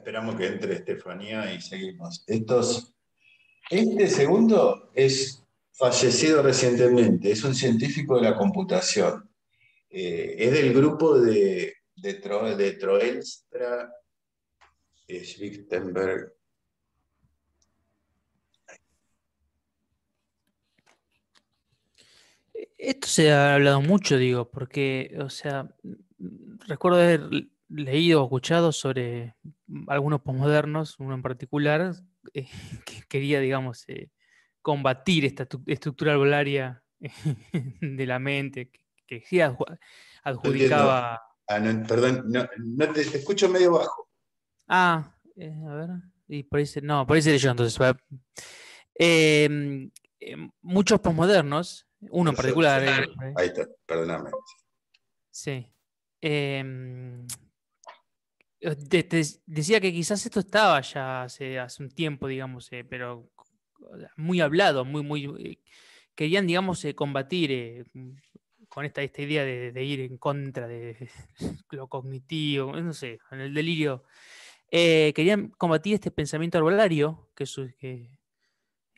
Esperamos que entre Estefanía y seguimos. Este segundo es fallecido recientemente, es un científico de la computación. Es del grupo de Troelstra, Schwichtenberg. Esto se ha hablado mucho, digo, porque, o sea, recuerdo haber leído o escuchado sobre algunos posmodernos, uno en particular, eh, que quería, digamos, combatir esta estructura albolaria de la mente, que sí No entiendo. adjudicaba. Ah, no, perdón, no te escucho medio bajo. A ver, y por ahí, no, por ahí seré yo entonces. Eh, Muchos posmodernos, uno en particular, por ahí, Ahí está, perdóname. sí. Decía que quizás esto estaba ya hace un tiempo, digamos, pero muy hablado, querían, digamos, combatir con esta idea de ir en contra de lo cognitivo, no sé, en el delirio. Querían combatir este pensamiento arbolario que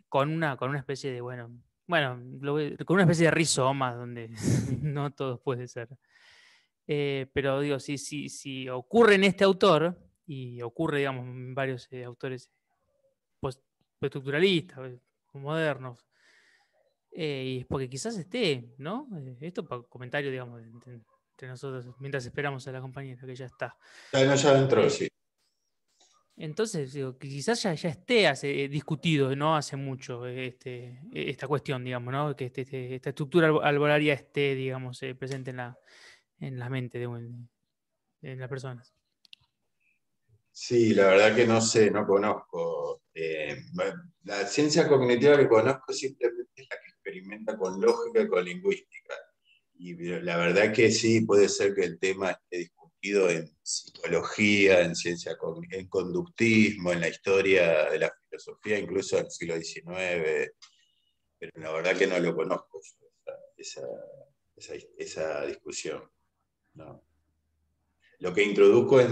con una especie de, bueno, con una especie de rizoma donde no todo puede ser. Pero digo, si ocurre en este autor, y ocurre, digamos, en varios autores post- postestructuralistas, modernos, y es porque quizás esté, ¿no? Esto para comentario, digamos, entre nosotros, mientras esperamos a la compañera que ya está. Ya, no, ya entró, Eh, sí. entonces, digo, que quizás ya esté discutido, ¿no? Hace mucho esta cuestión, digamos, ¿no? Que esta estructura arbolaria esté, digamos, presente en la mente de las personas. Sí, la verdad que no sé, no conozco. Bueno, la ciencia cognitiva que conozco simplemente es la que experimenta con lógica y con lingüística. Y la verdad que sí, puede ser que el tema esté discutido en psicología, en en conductismo, en la historia de la filosofía, incluso en el siglo XIX, pero la verdad que no lo conozco yo, esa discusión, ¿no? Lo que introduzco es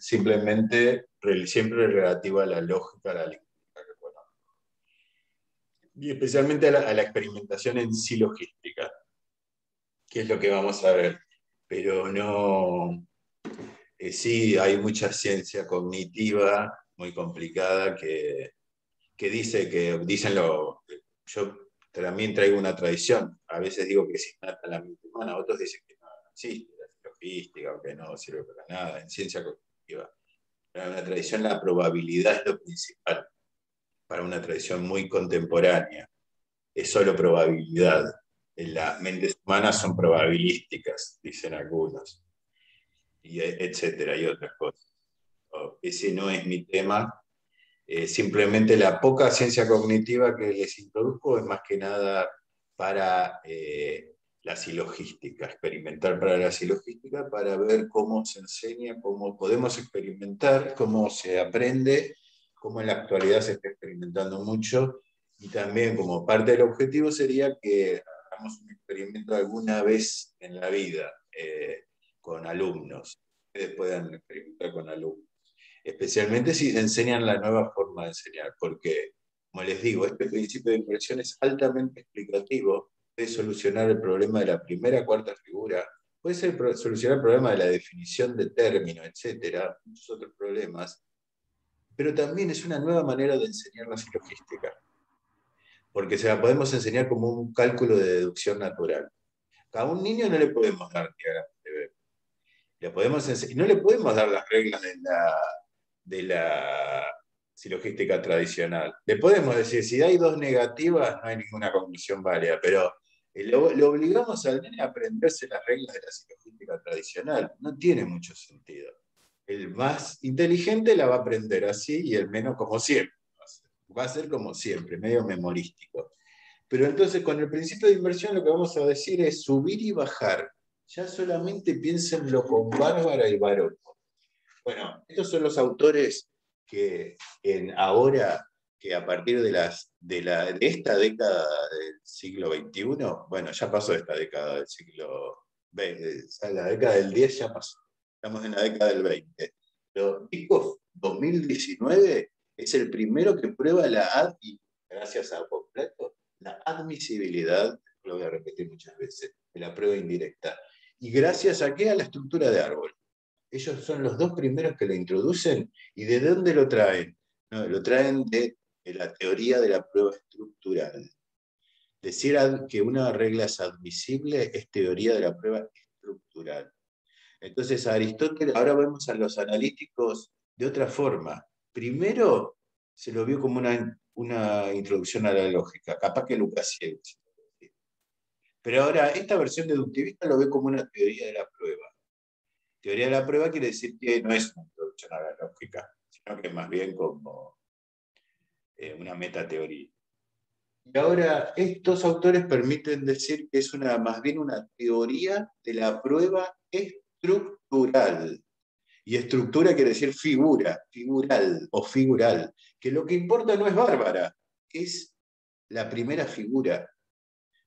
simplemente siempre relativo a la lógica, a la lingüística que conozco. Y especialmente a la experimentación en silogística, que es lo que vamos a ver. Pero no, sí hay mucha ciencia cognitiva muy complicada que dicen yo también traigo una tradición. A veces digo que es innata la mente humana, otros dicen que no existe la silogística o que no sirve para nada en ciencia cognitiva. Para una tradición la probabilidad es lo principal. Para una tradición muy contemporánea es solo probabilidad. Las mentes humanas son probabilísticas, dicen algunos, y etcétera, y otras cosas. Ese no es mi tema. Simplemente la poca ciencia cognitiva que les introduzco es más que nada para la silogística, experimentar para la silogística, para ver cómo se enseña, cómo podemos experimentar, cómo se aprende, cómo en la actualidad se está experimentando mucho, y también como parte del objetivo sería que hagamos un experimento alguna vez en la vida con alumnos, que ustedes puedan experimentar con alumnos, especialmente si enseñan la nueva forma de enseñar, porque, como les digo, este principio de inversión es altamente explicativo, puede solucionar el problema de la primera cuarta figura, puede solucionar el problema de la definición de término, etcétera, muchos otros problemas, pero también es una nueva manera de enseñar la silogística, porque se la podemos enseñar como un cálculo de deducción natural. A un niño no le podemos dar diagramas de Venn, no le podemos dar las reglas de la silogística tradicional. Le podemos decir, si hay dos negativas, no hay ninguna conclusión válida, pero le obligamos al nene a aprenderse las reglas de la silogística tradicional. No tiene mucho sentido. El más inteligente la va a aprender así y el menos como siempre. Va a ser como siempre, medio memorístico. Pero entonces con el principio de inversión lo que vamos a decir es subir y bajar. Ya solamente piénsenlo con Bárbara y Barón. Bueno, estos son los autores que ahora, que a partir de esta década del siglo XXI, bueno, ya pasó esta década del siglo XX, la década del 10 ya pasó, estamos en la década del 20. Pero 2019, es el primero que prueba gracias a completo, la admisibilidad, lo voy a repetir muchas veces, de la prueba indirecta. ¿Y gracias a qué? A la estructura de árbol. Ellos son los dos primeros que lo introducen. ¿Y de dónde lo traen? No, lo traen de la teoría de la prueba estructural. Decir que una regla es admisible es teoría de la prueba estructural. Entonces, a Aristóteles, ahora vemos a los analíticos de otra forma. Primero, se lo vio como una introducción a la lógica, capaz que Lukasiewicz. Pero ahora, esta versión deductivista lo ve como una teoría de la prueba. Teoría de la prueba quiere decir que no es una introducción a la lógica, sino que más bien como una metateoría. Y ahora, estos autores permiten decir que es más bien una teoría de la prueba estructural. Y estructura quiere decir figura, figural o figural. Que lo que importa no es Bárbara, es la primera figura.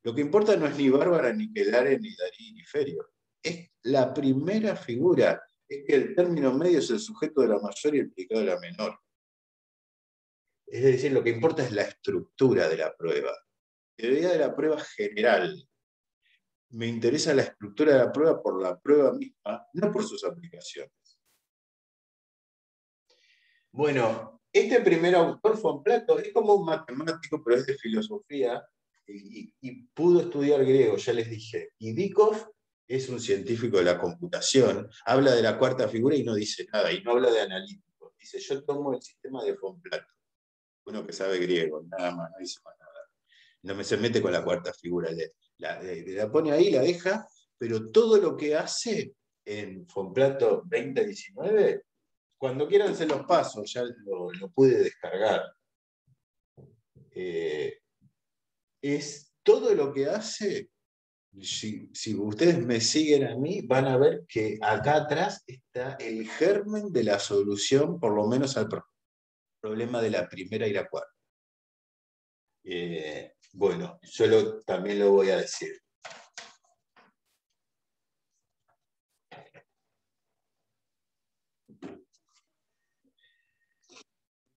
Lo que importa no es ni Bárbara, ni Quelare, ni Darío, ni Ferio. Es la primera figura. Es que el término medio es el sujeto de la mayor y el predicado de la menor. Es decir, lo que importa es la estructura de la prueba. Teoría de la prueba general. Me interesa la estructura de la prueba por la prueba misma, no por sus aplicaciones. Bueno, este primer autor, von Plato, es como un matemático, pero es de filosofía, y pudo estudiar griego, ya les dije. Y Dikov es un científico de la computación, habla de la cuarta figura y no dice nada, y no habla de analítico. Dice, yo tomo el sistema de von Plato, uno que sabe griego, nada más, no dice más nada. No se mete con la cuarta figura, la pone ahí, la deja, pero todo lo que hace en von Plato 2019, cuando quieran se los paso, ya lo pude descargar. Es todo lo que hace. Si ustedes me siguen a mí, van a ver que acá atrás está el germen de la solución, por lo menos al problema de la primera y la cuarta. Bueno, yo también lo voy a decir.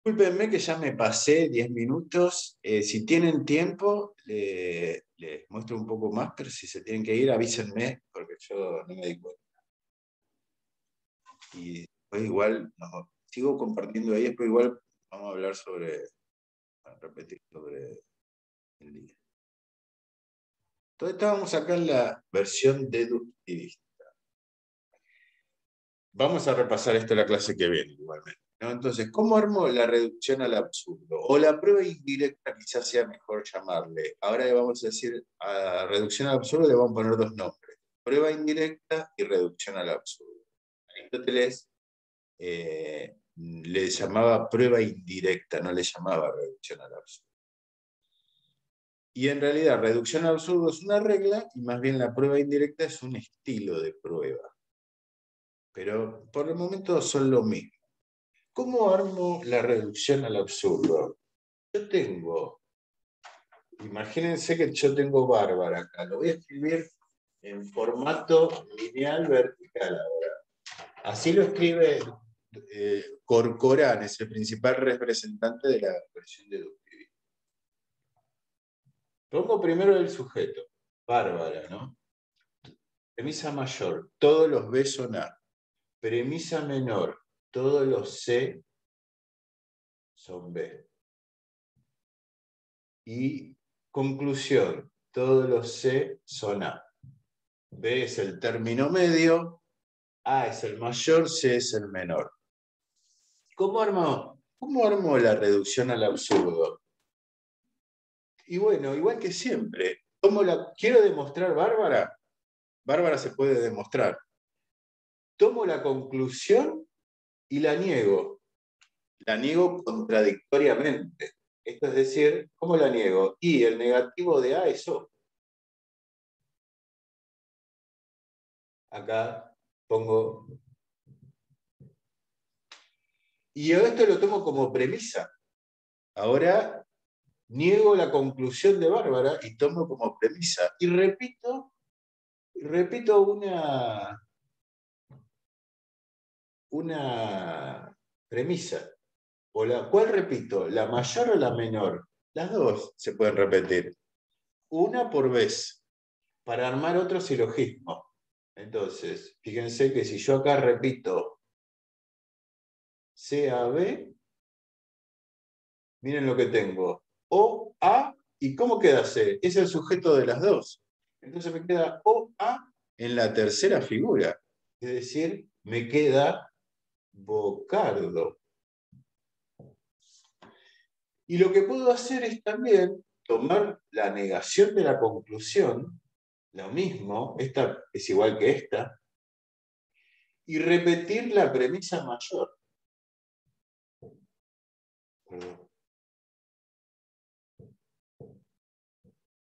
Discúlpenme que ya me pasé 10 minutos. Si tienen tiempo, les muestro un poco más, pero si se tienen que ir, avísenme, porque yo no me di cuenta. Y después igual, no, sigo compartiendo ahí, después igual vamos a hablar a repetir sobre el día. Entonces estábamos acá en la versión deductivista. Vamos a repasar esto en la clase que viene, igualmente, ¿no? Entonces, ¿cómo armo la reducción al absurdo? O la prueba indirecta, quizás sea mejor llamarle. Ahora le vamos a decir a reducción al absurdo, le vamos a poner dos nombres: prueba indirecta y reducción al absurdo. Aristóteles le llamaba prueba indirecta, no le llamaba reducción al absurdo. Y en realidad, reducción al absurdo es una regla, y más bien la prueba indirecta es un estilo de prueba. Pero por el momento son lo mismo. ¿Cómo armo la reducción al absurdo? Imagínense que yo tengo Bárbara acá. Lo voy a escribir en formato lineal vertical ahora. Así lo escribe Corcoran, es el principal representante de la versión deductivista. Pongo primero el sujeto, Bárbara, ¿no? Premisa mayor, todos los B son A. Premisa menor, todos los C son B. Y conclusión, todos los C son A. B es el término medio, A es el mayor, C es el menor. ¿Cómo armo la reducción al absurdo? Y bueno, igual que siempre, quiero demostrar Bárbara. Bárbara se puede demostrar. Tomo la conclusión y la niego. La niego contradictoriamente. Esto es decir, ¿cómo la niego? Y el negativo de A es O. Acá pongo. Y esto lo tomo como premisa. Ahora niego la conclusión de Bárbara y tomo como premisa. Y repito una premisa. ¿Cuál repito? ¿La mayor o la menor? Las dos se pueden repetir. Una por vez, para armar otro silogismo. Entonces, fíjense que si yo acá repito CAB, miren lo que tengo. O, A, ¿y cómo queda C? Es el sujeto de las dos. Entonces me queda O, A en la tercera figura. Es decir, me queda Bocardo. Y lo que puedo hacer es también tomar la negación de la conclusión, lo mismo, esta es igual que esta, y repetir la premisa mayor.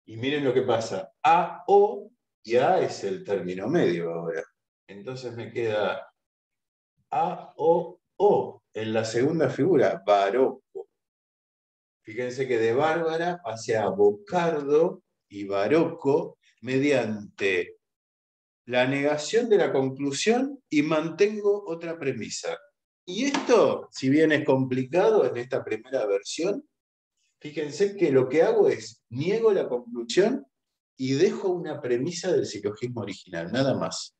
Y miren lo que pasa. A, O, y A es el término medio ahora. Entonces me queda A, O, O en la segunda figura, Barocco. Fíjense que de Bárbara pasé a Bocardo y Barocco mediante la negación de la conclusión y mantengo otra premisa. Y esto, si bien es complicado en esta primera versión, fíjense que lo que hago es niego la conclusión y dejo una premisa del silogismo original, nada más.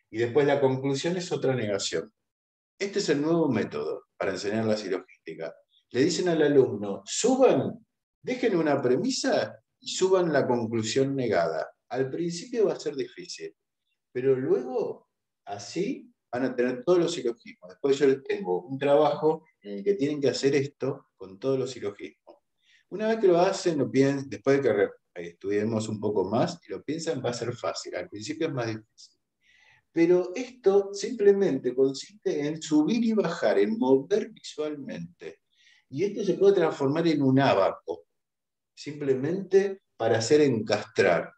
Y después la conclusión es otra negación. Este es el nuevo método para enseñar la silogística. Le dicen al alumno, dejen una premisa y suban la conclusión negada. Al principio va a ser difícil, pero luego así van a tener todos los silogismos. Después yo les tengo un trabajo en el que tienen que hacer esto con todos los silogismos. Una vez que lo hacen, después de que estudiemos un poco más y lo piensan, va a ser fácil. Al principio es más difícil. Pero esto simplemente consiste en subir y bajar, en mover visualmente. Y esto se puede transformar en un ábaco, simplemente para hacer encastrar.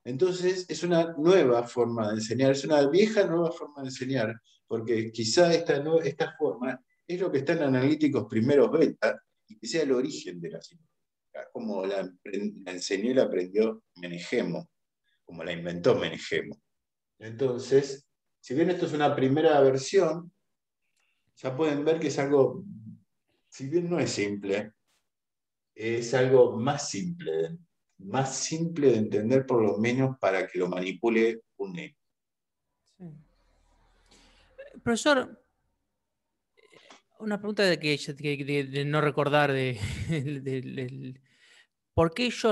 Entonces es una nueva forma de enseñar, es una vieja nueva forma de enseñar, porque quizá esta forma es lo que está en analíticos primeros beta y que sea el origen de la simbología, como la enseñó y la aprendió Menegemo, como la inventó Menegemo. Entonces, si bien esto es una primera versión, ya pueden ver que es algo, si bien no es simple, es algo más simple de entender por lo menos para que lo manipule un niño. Sí. Profesor, una pregunta de no recordar ¿por qué yo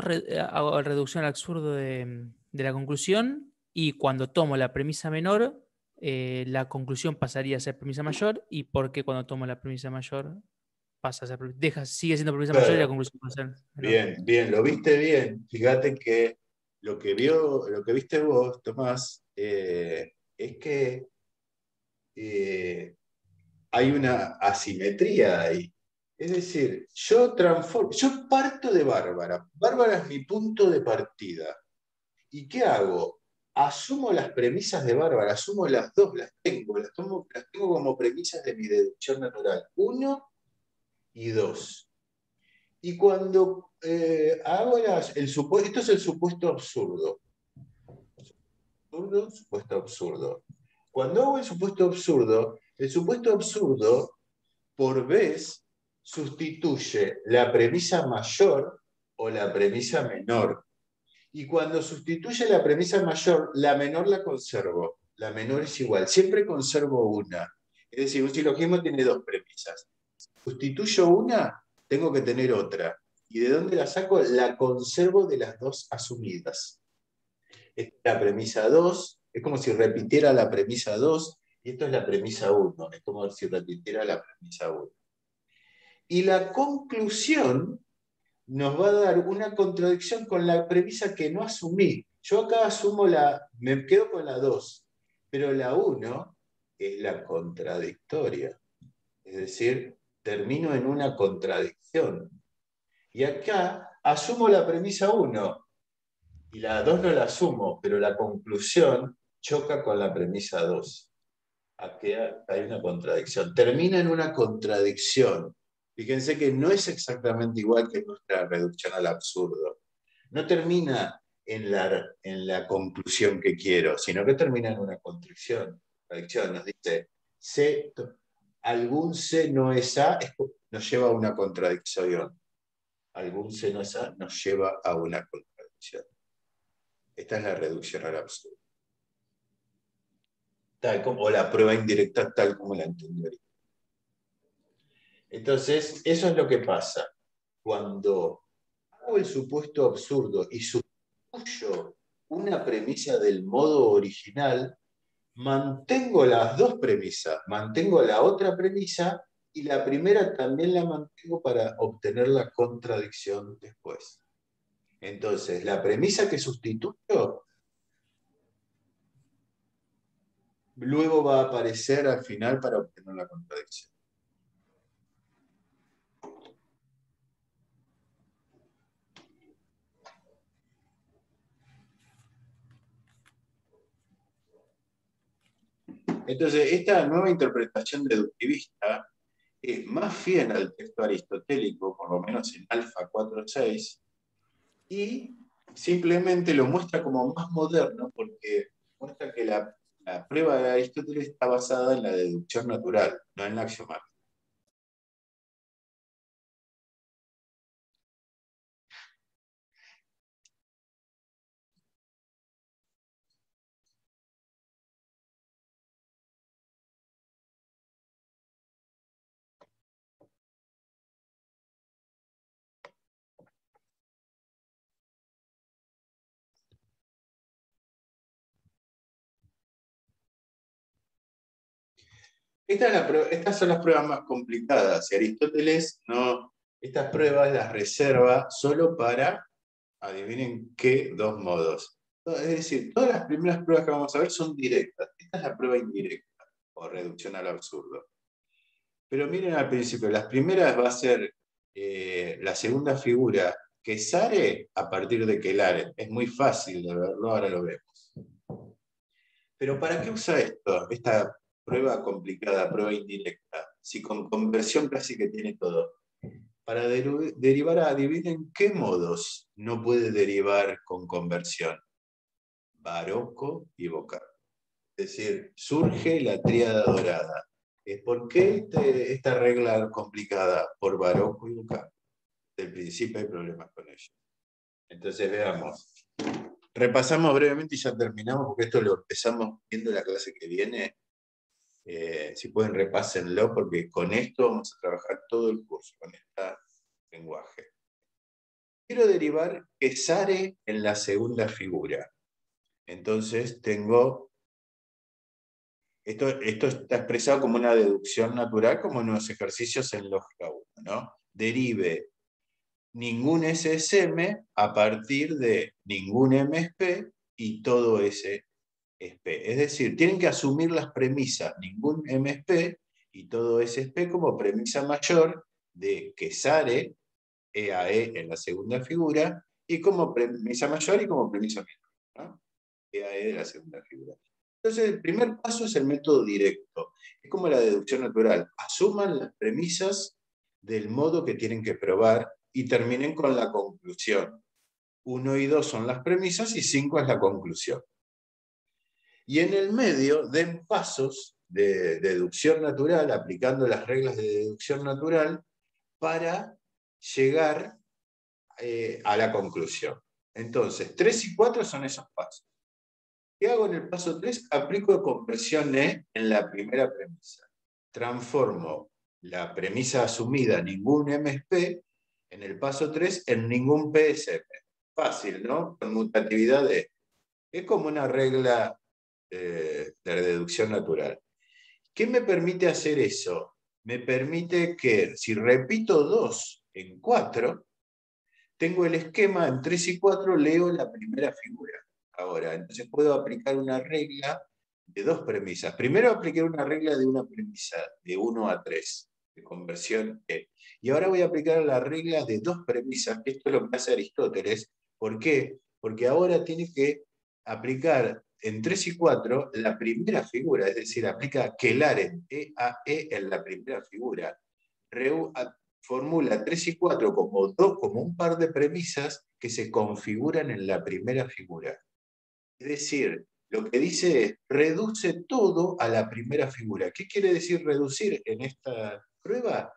hago reducción al absurdo de la conclusión y cuando tomo la premisa menor, la conclusión pasaría a ser premisa mayor y por qué cuando tomo la premisa mayor pasa a ser, sigue siendo premisa mayor y la Claro, conclusión pasa a ser menor? bien, bien, lo viste bien. Fíjate que lo que viste vos, Tomás, es que eh, hay una asimetría ahí. Es decir, yo parto de Bárbara. Bárbara es mi punto de partida. ¿Y qué hago? Asumo las premisas de Bárbara, asumo las dos, las tengo como premisas de mi deducción natural. Uno y dos. Y cuando hago esto es el supuesto absurdo. Supuesto absurdo. Cuando hago el supuesto absurdo por vez sustituye la premisa mayor o la premisa menor. Y cuando sustituye la premisa mayor, la menor la conservo. La menor es igual. Siempre conservo una. Es decir, un silogismo tiene dos premisas. Sustituyo una, tengo que tener otra. ¿Y de dónde la saco? La conservo de las dos asumidas. Esta es la premisa 2, es como si repitiera la premisa 2, y esto es la premisa 1, es como si repitiera la premisa 1. Y la conclusión nos va a dar una contradicción con la premisa que no asumí. Yo acá me quedo con la 2, pero la 1 es la contradictoria. Es decir, termino en una contradicción. Y acá asumo la premisa 1 y la 2 no la asumo, pero la conclusión choca con la premisa 2. Aquí hay una contradicción. Termina en una contradicción. Fíjense que no es exactamente igual que nuestra reducción al absurdo. No termina en la conclusión que quiero, sino que termina en una contradicción. Nos dice, algún C no es A, nos lleva a una contradicción. Algún C no es A nos lleva a una contradicción. Esta es la reducción al absurdo. O la prueba indirecta tal como la entendí ahorita. Entonces, eso es lo que pasa. Cuando hago el supuesto absurdo y sustituyo una premisa del modo original, mantengo las dos premisas, mantengo la otra premisa y la primera también la mantengo para obtener la contradicción después. Entonces, la premisa que sustituyo luego va a aparecer al final para obtener la contradicción. Entonces, esta nueva interpretación deductivista es más fiel al texto aristotélico, por lo menos en Alfa 4.6, y simplemente lo muestra como más moderno porque muestra que la prueba de Aristóteles está basada en la deducción natural, no en la axiomática. Estas son las pruebas más complicadas y Aristóteles estas pruebas las reserva solo para, adivinen qué, dos modos. Es decir, todas las primeras pruebas que vamos a ver son directas. Esta es la prueba indirecta o reducción al absurdo. Pero miren al principio, las primeras va a ser la segunda figura, Quesare a partir de Quelare. Es muy fácil de verlo, ahora lo vemos. Pero ¿para qué usa esto? Esta prueba complicada, prueba indirecta, si con conversión casi que tiene todo. Para derivar, adivinen qué modos no puede derivar con conversión. Barocco y Vocaro. Es decir, surge la tríada dorada. ¿Por qué esta regla complicada? Por Barocco y Vocaro. Del principio hay problemas con ello. Entonces veamos. Repasamos brevemente y ya terminamos, porque esto lo empezamos viendo la clase que viene. Si pueden, repásenlo, porque con esto vamos a trabajar todo el curso, con este lenguaje. Quiero derivar Quesare en la segunda figura. Entonces tengo... Esto está expresado como una deducción natural, como en los ejercicios en lógica 1, ¿no? Derive ningún SSM a partir de ningún MSP y todo S es P. Es decir, tienen que asumir las premisas ningún MSP y todo SSP como premisa mayor de Quesare, EAE en la segunda figura, y como premisa mayor y como premisa menor, ¿no? EAE de la segunda figura. Entonces, el primer paso es el método directo. Es como la deducción natural. Asuman las premisas del modo que tienen que probar y terminen con la conclusión. 1 y 2 son las premisas y 5 es la conclusión. Y en el medio den pasos de deducción natural, aplicando las reglas de deducción natural, para llegar a la conclusión. Entonces, 3 y 4 son esos pasos. ¿Qué hago en el paso 3? Aplico conversión E en la primera premisa. Transformo la premisa asumida ningún MSP en el paso 3 en ningún PSP. Fácil, ¿no? Con mutatividad de... Es como una regla de deducción natural. ¿Qué me permite hacer eso? Me permite que si repito 2 en 4, tengo el esquema en 3 y 4, leo la primera figura. Ahora, entonces puedo aplicar una regla de dos premisas. Primero apliqué una regla de una premisa, de 1 a 3, de conversión E. Y ahora voy a aplicar la regla de dos premisas, que esto es lo que hace Aristóteles. ¿Por qué? Porque ahora tiene que aplicar en 3 y 4 la primera figura, es decir, aplica Quelare, EAE en la primera figura. Formula 3 y 4 como un par de premisas que se configuran en la primera figura. Es decir, lo que dice es, reduce todo a la primera figura. ¿Qué quiere decir reducir en esta prueba?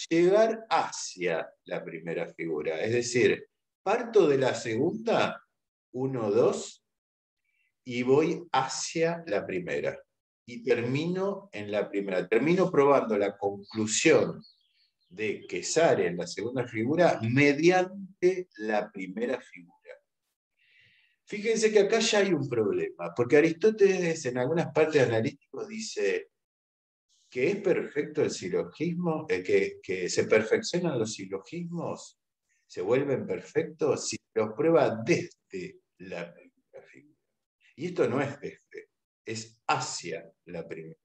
Llegar hacia la primera figura. Es decir, parto de la segunda, 1, 2, y voy hacia la primera. Y termino en la primera. Termino probando la conclusión de que sale en la segunda figura mediante la primera figura. Fíjense que acá ya hay un problema, porque Aristóteles en algunas partes analíticos dice que es perfecto el silogismo, que se perfeccionan los silogismos, se vuelven perfectos si los prueba desde la primera figura. Y esto no es desde, es hacia la primera.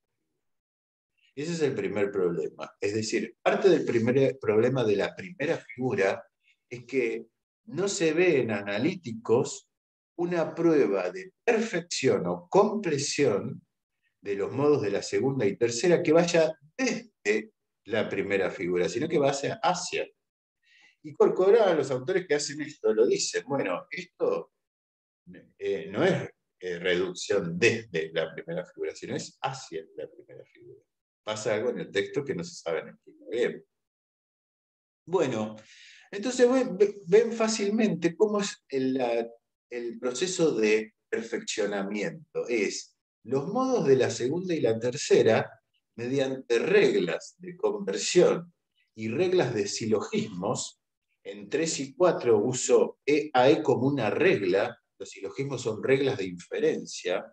Ese es el primer problema. Es decir, parte del primer problema de la primera figura es que no se ve en analíticos una prueba de perfección o compleción de los modos de la segunda y tercera que vaya desde la primera figura, sino que vaya hacia. Y Corcoran, los autores que hacen esto, lo dicen, bueno, esto no es reducción desde la primera figura, sino es hacia la primera figura. Pasa algo en el texto que no se sabe en el bien. Bueno, entonces ven fácilmente cómo es el proceso de perfeccionamiento. Es los modos de la segunda y la tercera mediante reglas de conversión y reglas de silogismos. En 3 y 4 uso EAE como una regla. Los silogismos son reglas de inferencia.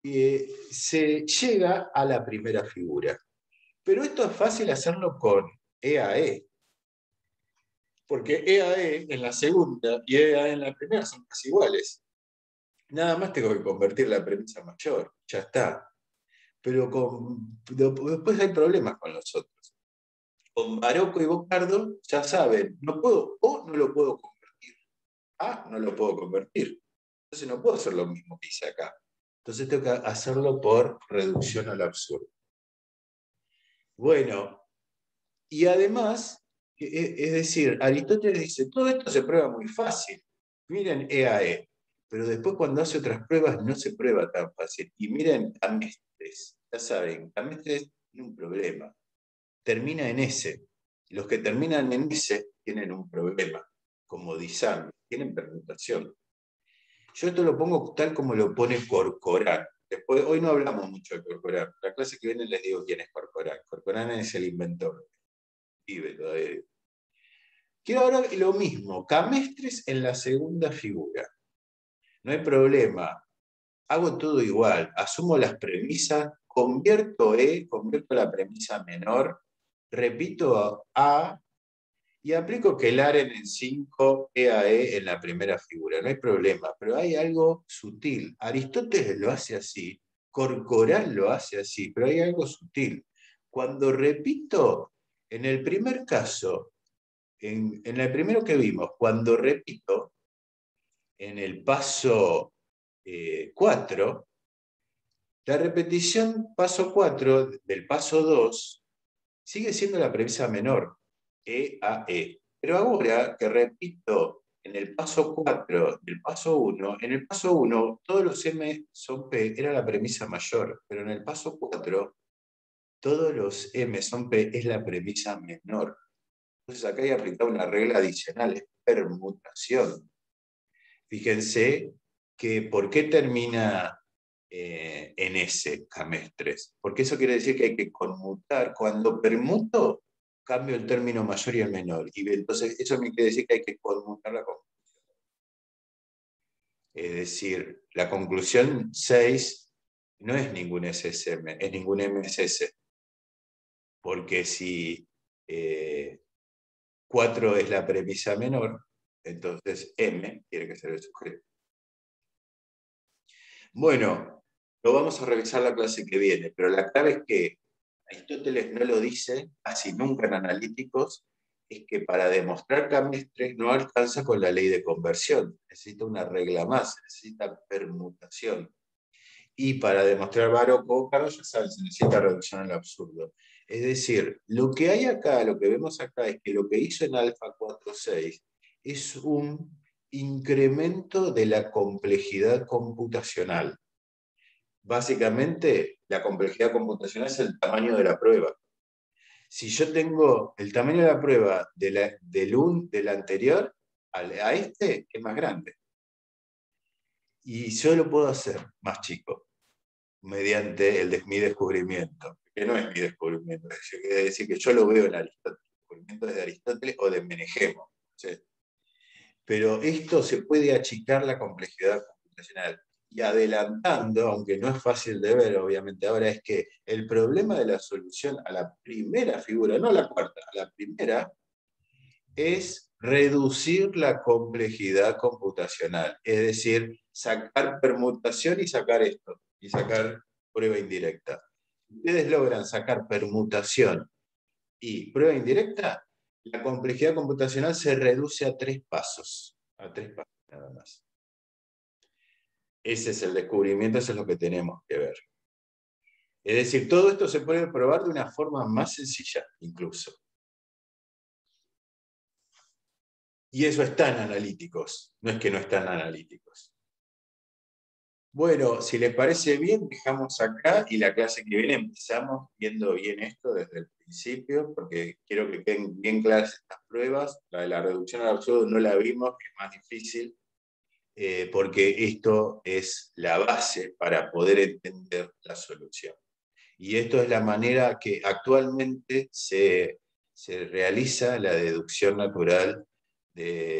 Se llega a la primera figura. Pero esto es fácil hacerlo con EAE. Porque EAE en la segunda y EAE en la primera son casi iguales. Nada más tengo que convertir la premisa mayor, ya está. Pero después hay problemas con los otros. Con Barocco y Bocardo, ya saben, no puedo, o no lo puedo convertir. A no lo puedo convertir. Entonces no puedo hacer lo mismo que hice acá. Entonces tengo que hacerlo por reducción al absurdo. Bueno, y además, es decir, Aristóteles dice, todo esto se prueba muy fácil. Miren EAE, pero después cuando hace otras pruebas no se prueba tan fácil. Y miren Camestres, ya saben, Camestres tiene un problema. Termina en S. Los que terminan en S tienen un problema, como Disam, tienen permutación. Yo esto lo pongo tal como lo pone Corcoran. Después, hoy no hablamos mucho de Corcoran. La clase que viene les digo quién es Corcoran. Corcoran es el inventor. Vive todavía. Quiero ahora lo mismo, Camestres en la segunda figura. No hay problema. Hago todo igual. Asumo las premisas, convierto la premisa menor, repito A y aplico Kellaren en 5, EAE en la primera figura. No hay problema, pero hay algo sutil. Aristóteles lo hace así, Corcoran lo hace así, pero hay algo sutil. Cuando repito, en el primer caso, en el primero que vimos, cuando repito, en el paso 4, la repetición paso 4 del paso 2 sigue siendo la premisa menor, E a E. Pero ahora que repito en el paso 4 del paso 1, en el paso 1 todos los M son P, era la premisa mayor, pero en el paso 4 todos los M son P, es la premisa menor. Entonces acá hay aplicado una regla adicional, es permutación. Fíjense que ¿por qué termina en S, Camestres? Porque eso quiere decir que hay que conmutar. Cuando permuto, cambio el término mayor y el menor. Y entonces eso me quiere decir que hay que conmutar la conclusión. Es decir, la conclusión 6 no es ningún SSM, es ningún MSS. Porque si 4 es la premisa menor, entonces M tiene que ser el sujeto. Bueno, lo vamos a revisar la clase que viene, pero la clave es que Aristóteles no lo dice casi nunca en analíticos, es que para demostrar Camestres no alcanza con la ley de conversión, necesita una regla más, necesita permutación. Y para demostrar Barocco, ya saben, se necesita reducción al absurdo. Es decir, lo que hay acá, lo que vemos acá, es que lo que hizo en alfa 4.6 es un incremento de la complejidad computacional. Básicamente, la complejidad computacional es el tamaño de la prueba. Si yo tengo el tamaño de la prueba del anterior a este, es más grande. Y yo lo puedo hacer más chico, mediante mi descubrimiento, que no es mi descubrimiento, quiere decir que yo lo veo en Aristóteles, el descubrimiento es de Aristóteles o de Menegemo. ¿Sí? Pero esto se puede achicar la complejidad computacional. Y adelantando, aunque no es fácil de ver, obviamente, ahora es que el problema de la solución a la primera figura, no a la cuarta, a la primera, es reducir la complejidad computacional. Es decir, sacar permutación y sacar esto, y sacar prueba indirecta. Si ustedes logran sacar permutación y prueba indirecta, la complejidad computacional se reduce a 3 pasos. A 3 pasos nada más. Ese es el descubrimiento, eso es lo que tenemos que ver. Es decir, todo esto se puede probar de una forma más sencilla, incluso. Y eso están analíticos, no es que no están analíticos. Bueno, si les parece bien, dejamos acá y la clase que viene empezamos viendo bien esto desde el principio, porque quiero que queden bien claras estas pruebas. La de la reducción al absurdo no la vimos, que es más difícil, porque esto es la base para poder entender la solución. Y esto es la manera que actualmente se realiza la deducción natural,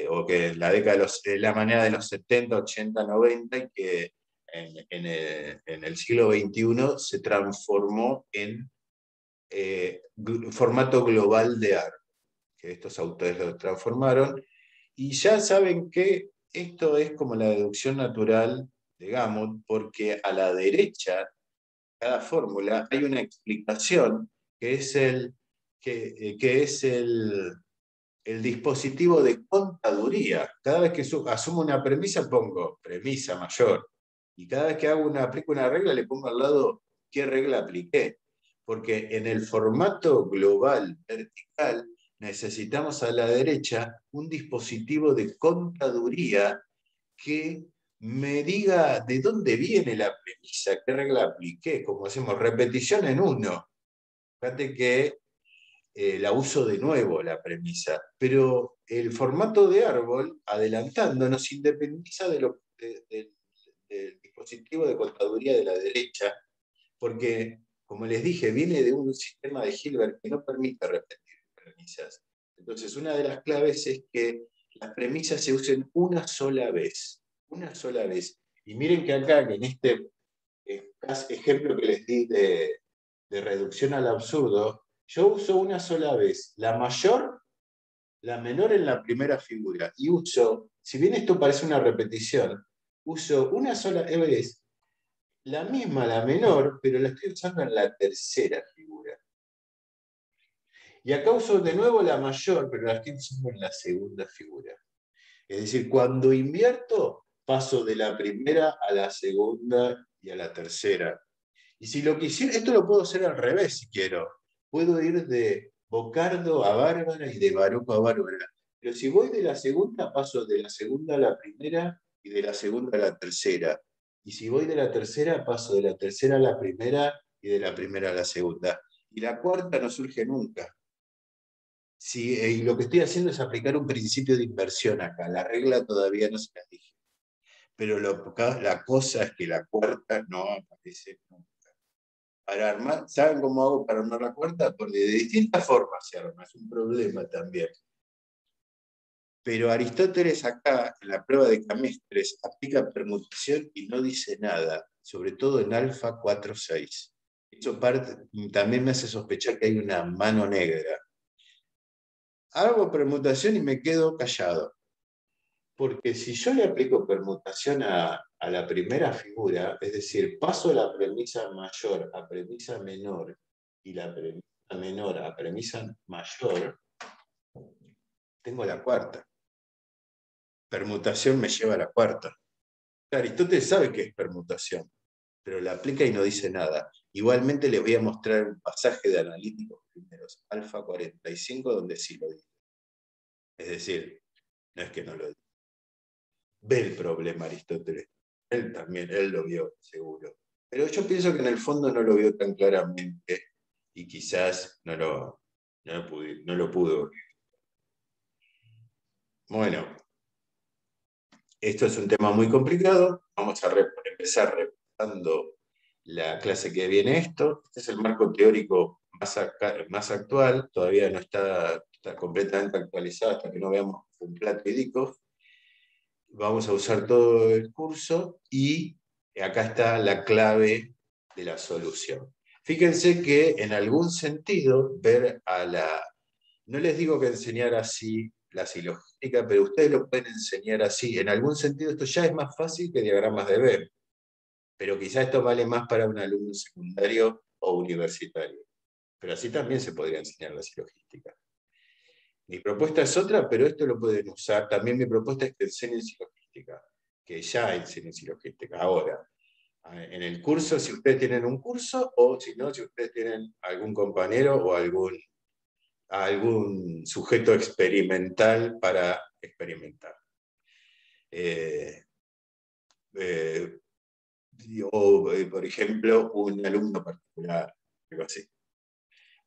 o que en la década la manera de los 70, 80, 90, y que en el siglo XXI se transformó en formato global de árbol, que estos autores lo transformaron, y ya saben que esto es como la deducción natural de Gamow, porque a la derecha cada fórmula hay una explicación que es el dispositivo de contaduría. Cada vez que asumo una premisa pongo premisa mayor. Y cada vez que aplico una regla le pongo al lado qué regla apliqué. Porque en el formato global vertical necesitamos a la derecha un dispositivo de contaduría que me diga de dónde viene la premisa, qué regla apliqué, como hacemos repetición en uno. Fíjate que la uso de nuevo la premisa, pero el formato de árbol, adelantando, nos independiza del dispositivo de contaduría de la derecha, porque, como les dije, viene de un sistema de Hilbert que no permite repetir premisas. Entonces, una de las claves es que las premisas se usen una sola vez. Una sola vez. Y miren que acá, en este ejemplo que les di de reducción al absurdo, yo uso una sola vez la mayor, la menor en la primera figura. Y uso, si bien esto parece una repetición, uso una sola vez la misma, la menor, pero la estoy usando en la tercera figura. Y acá uso de nuevo la mayor, pero la estoy usando en la segunda figura. Es decir, cuando invierto, paso de la primera a la segunda y a la tercera. Y si lo quisiera, esto lo puedo hacer al revés si quiero. Puedo ir de Bocardo a Bárbara y de Baruco a Bárbara. Pero si voy de la segunda, paso de la segunda a la primera y de la segunda a la tercera. Y si voy de la tercera, paso de la tercera a la primera y de la primera a la segunda. Y la cuarta no surge nunca. Sí, y lo que estoy haciendo es aplicar un principio de inversión acá. La regla todavía no se la dije. Pero la cosa es que la cuarta no aparece nunca. Para armar, ¿saben cómo hago para armar la cuarta? Porque de distintas formas se arma, es un problema también. Pero Aristóteles acá, en la prueba de Camestres, aplica permutación y no dice nada, sobre todo en alfa 4,6. Eso también me hace sospechar que hay una mano negra. Hago permutación y me quedo callado. Porque si yo le aplico permutación a la primera figura, es decir, paso la premisa mayor a premisa menor y la premisa menor a premisa mayor, tengo la cuarta. Permutación me lleva a la cuarta. Aristóteles sabe que es permutación, pero la aplica y no dice nada. Igualmente les voy a mostrar un pasaje de analíticos primeros, alfa 45, donde sí lo dice. Es decir, no es que no lo dice. ve el problema Aristóteles. Él también, él lo vio, seguro. Pero yo pienso que en el fondo no lo vio tan claramente y quizás no lo pudo. Bueno, esto es un tema muy complicado. Vamos a empezar repasando la clase que viene esto. Este es el marco teórico más actual. Todavía no está completamente actualizado hasta que no veamos un plato y Dikov. Vamos a usar todo el curso y acá está la clave de la solución. Fíjense que en algún sentido no les digo que enseñar así la silogística, pero ustedes lo pueden enseñar así. En algún sentido esto ya es más fácil que diagramas de Venn, pero quizá esto vale más para un alumno secundario o universitario. Pero así también se podría enseñar la silogística. Mi propuesta es otra, pero esto lo pueden usar. También mi propuesta es que enseñen silogística, que ya enseñen silogística ahora. En el curso, si ustedes tienen un curso, o si no, si ustedes tienen algún compañero o algún sujeto experimental para experimentar. Por ejemplo, un alumno particular, algo así.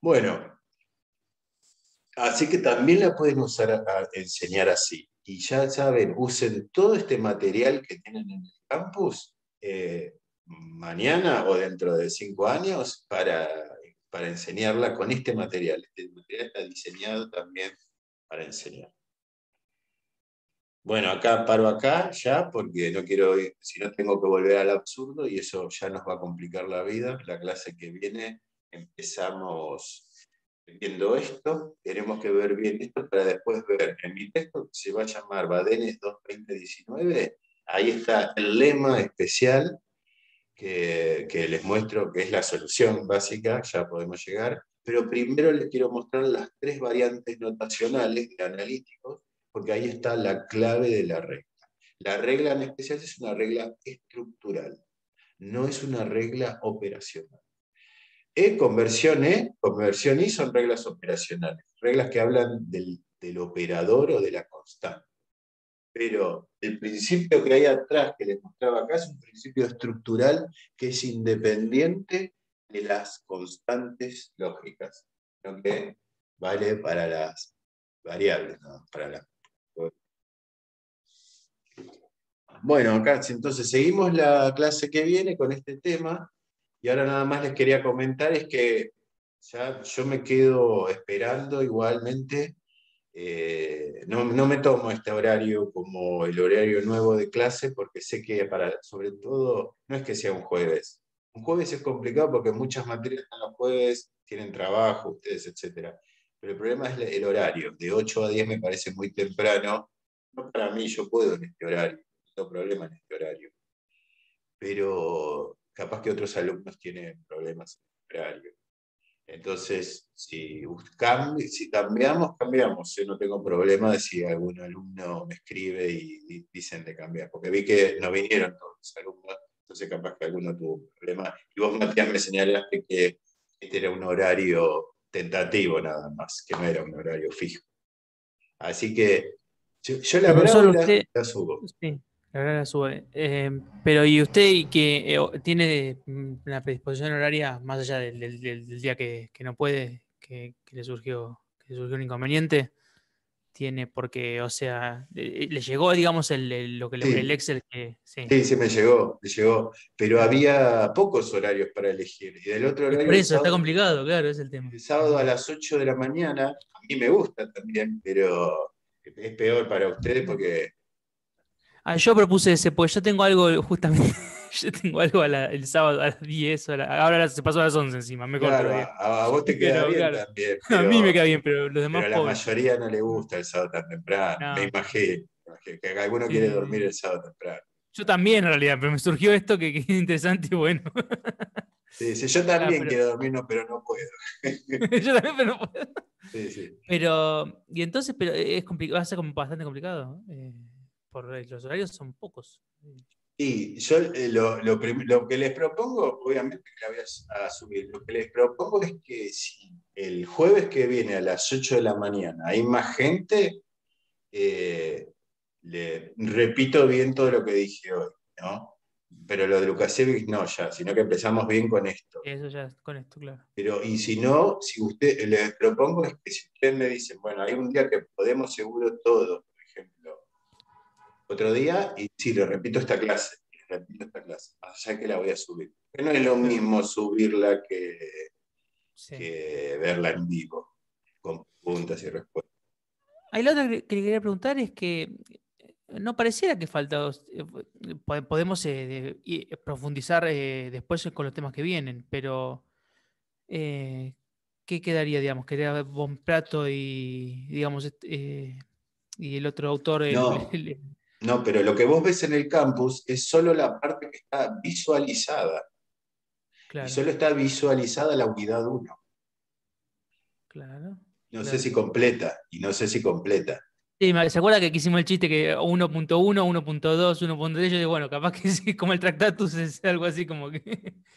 Bueno, así que también la pueden usar a enseñar así. Y ya saben, usen todo este material que tienen en el campus mañana o dentro de 5 años para enseñarla con este material. Este material está diseñado también para enseñar. Bueno, paro acá ya porque no quiero, si no tengo que volver al absurdo y eso ya nos va a complicar la vida. La clase que viene empezamos viendo esto, tenemos que ver bien esto para después ver en mi texto que se va a llamar Badenes 2-2019, ahí está el lema especial que les muestro que es la solución básica, ya podemos llegar, pero primero les quiero mostrar las 3 variantes notacionales de analíticos, porque ahí está la clave de la regla. La regla en especial es una regla estructural, no es una regla operacional. Conversión Y son reglas operacionales, reglas que hablan del operador o de la constante. Pero el principio que hay atrás, que les mostraba acá, es un principio estructural que es independiente de las constantes lógicas, sino que vale para las variables, ¿no? Bueno, acá entonces seguimos la clase que viene con este tema, y ahora nada más les quería comentar es que ya yo me quedo esperando igualmente. No me tomo este horario como el horario nuevo de clase porque sé que sobre todo, no es que sea un jueves. Un jueves es complicado porque muchas materias están los jueves, tienen trabajo, ustedes, etc. Pero el problema es el horario. De 8 a 10 me parece muy temprano. No para mí, yo puedo en este horario. No tengo problema en este horario. Pero capaz que otros alumnos tienen problemas en el horario. Entonces, si cambiamos, cambiamos. Yo no tengo problema de si algún alumno me escribe y dicen de cambiar, porque vi que no vinieron todos los alumnos, entonces capaz que alguno tuvo un problema. Y vos, Matías, me señalaste que este era un horario tentativo nada más, que no era un horario fijo. Así que yo la Profesor, grabo y usted, la subo. sí, la verdad la sube. Pero ¿y usted que tiene una predisposición horaria más allá del día que no puede, que le surgió un inconveniente? Tiene porque, o sea, le llegó, digamos, el Sí, Excel que, sí. sí, me llegó, pero había pocos horarios para elegir. Y del otro Es por horario, eso, está complicado, claro, es el tema. el sábado a las 8 de la mañana, a mí me gusta también, pero es peor para ustedes porque... Ah, yo propuse ese, pues yo tengo algo justamente, yo tengo algo el sábado a las 10, ahora se pasó a las 11 encima, mejor Claro, todavía. a vos te queda Pero bien claro, también, a mí me queda bien, pero los pero demás a la pobres. mayoría no le gusta el sábado tan temprano, me No, imagino, que alguno sí, quiere sí, dormir sí. el sábado temprano. Yo también en realidad, pero me surgió esto que es interesante y bueno. Sí, sí, yo Ah, también pero quiero dormir, no, pero no puedo. yo también, pero no puedo. Sí, sí. Pero, y entonces, pero es complicado, va a ser como bastante complicado, los horarios son pocos. Y yo lo que les propongo, obviamente que la voy a subir, lo que les propongo es que si el jueves que viene a las 8 de la mañana hay más gente, le repito bien todo lo que dije hoy, ¿no? Pero lo de Lukasiewicz no ya, sino que empezamos bien con esto. Eso ya con esto, claro. Pero, y si no, si usted, le propongo es que si ustedes me dicen, bueno, hay un día que podemos seguro todo, por ejemplo, otro día, y sí, le repito esta clase, le repito esta clase, más allá que la voy a subir. Pero no es lo Claro. mismo subirla Sí. que verla en vivo, con preguntas y respuestas. Ahí la otra que le quería preguntar es que no pareciera que falta, podemos profundizar después con los temas que vienen, pero eh, ¿qué quedaría, digamos? Quedaría Von Prato y, digamos, y el otro autor, No, no, pero lo que vos ves en el campus es solo la parte que está visualizada, y claro, solo está visualizada la unidad uno. claro, No sé claro. si completa, y no sé si completa. Sí, ¿se acuerda que hicimos el chiste que 1.1, 1.2, 1.3? Yo digo, bueno, capaz que sí, como el Tractatus es algo así como que.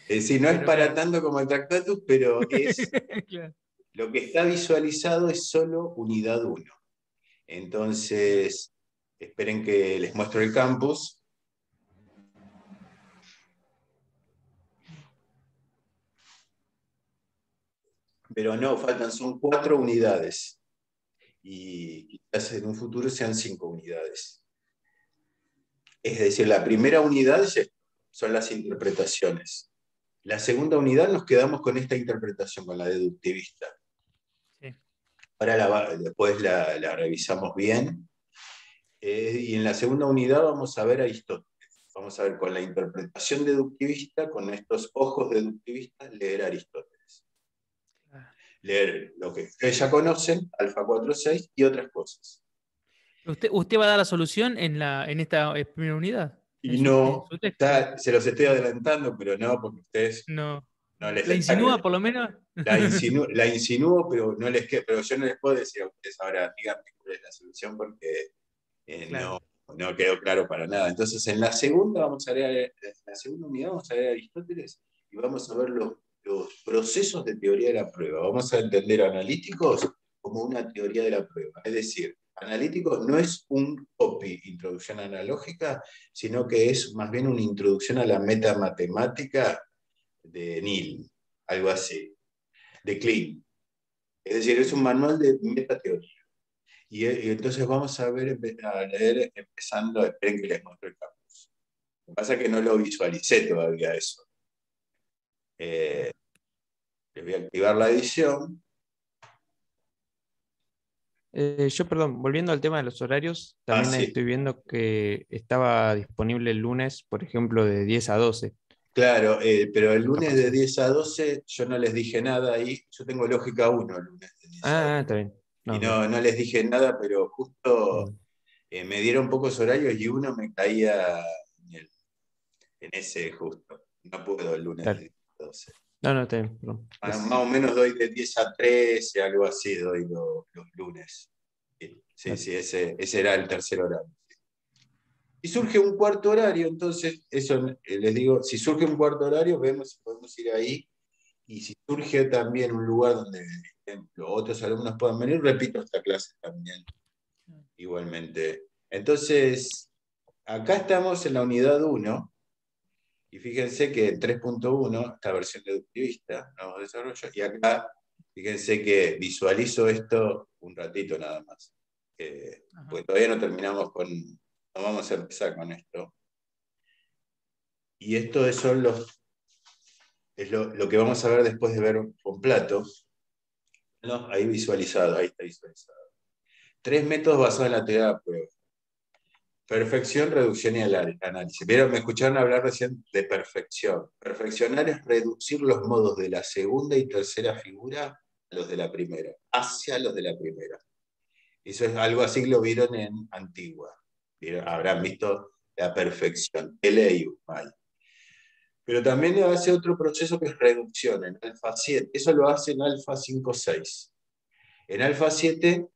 Es decir, no es Pero para claro. tanto como el Tractatus, pero es Claro, lo que está visualizado es solo unidad uno. claro. Entonces, esperen que les muestro el campus. Pero no, faltan, son 4 unidades. Y quizás en un futuro sean 5 unidades. Es decir, la primera unidad son las interpretaciones. La segunda unidad nos quedamos con esta interpretación, con la deductivista. Sí. Ahora después la revisamos bien. Y en la segunda unidad vamos a ver a Aristóteles. Vamos a ver con la interpretación deductivista, con estos ojos deductivistas, leer a Aristóteles. Claro. Leer lo que ustedes ya conocen, alfa 4,6 y otras cosas. ¿Usted va a dar la solución en esta primera unidad? Y En no, su texto? ya se los estoy adelantando, pero no, porque ustedes No. no les ¿La está insinúa creyendo. por lo menos? La insinúo, pero pero yo no les puedo decir a ustedes ahora, díganme cuál es la solución, porque Claro. no quedó claro para nada. Entonces, en la segunda la segunda unidad vamos a ver a Aristóteles y vamos a ver los procesos de teoría de la prueba. Vamos a entender analíticos como una teoría de la prueba. Es decir, analítico no es un copy, introducción analógica, sino que es más bien una introducción a la metamatemática de Neil, algo así, de Klein. Es decir, es un manual de metateoría. Y entonces vamos a ver, a leer empezando, esperen que les muestre el campus. Lo que pasa es que no lo visualicé todavía eso. Eh, Les voy a activar la edición. Yo, perdón, volviendo al tema de los horarios, Ah, también sí, estoy viendo que estaba disponible el lunes, por ejemplo, de 10 a 12 claro, pero el la lunes de capacidad. 10 a 12 yo no les dije nada ahí. Yo tengo lógica uno el lunes de 10 a 12. Está bien. Y No, bien. no les dije nada, pero justo Mm, me dieron pocos horarios y uno me caía en ese justo. No puedo el lunes de claro. 10 a 12. No, no, está bien, perdón. Más Gracias. o menos doy de 10 a 13, algo así doy los lunes. Sí, Claro. sí, ese era el tercer horario. Si surge un cuarto horario, entonces, eso les digo, si surge un cuarto horario, vemos si podemos ir ahí. Y si surge también un lugar donde, por ejemplo, otros alumnos puedan venir, repito esta clase también, igualmente. Entonces, acá estamos en la unidad uno. Y fíjense que en 3.1, esta versión deductivista, nuevo desarrollo, y acá, fíjense que visualizo esto un ratito nada más. Ajá. Porque todavía no terminamos no vamos a empezar con esto. Y esto es lo que vamos a ver después de ver con Plato. ¿No? Ahí visualizado, ahí está visualizado. 3 métodos basados en la teoría de la prueba. Perfección, reducción y análisis. ¿Vieron? Me escucharon hablar recién de perfección. Perfeccionar es reducir los modos de la segunda y tercera figura a los de la primera, hacia los de la primera. Eso es algo así que lo vieron en Antigua. Habrán visto la perfección, LEIU. Pero también hace otro proceso que es reducción en alfa 7. Eso lo hace en alfa 5,6. En alfa 7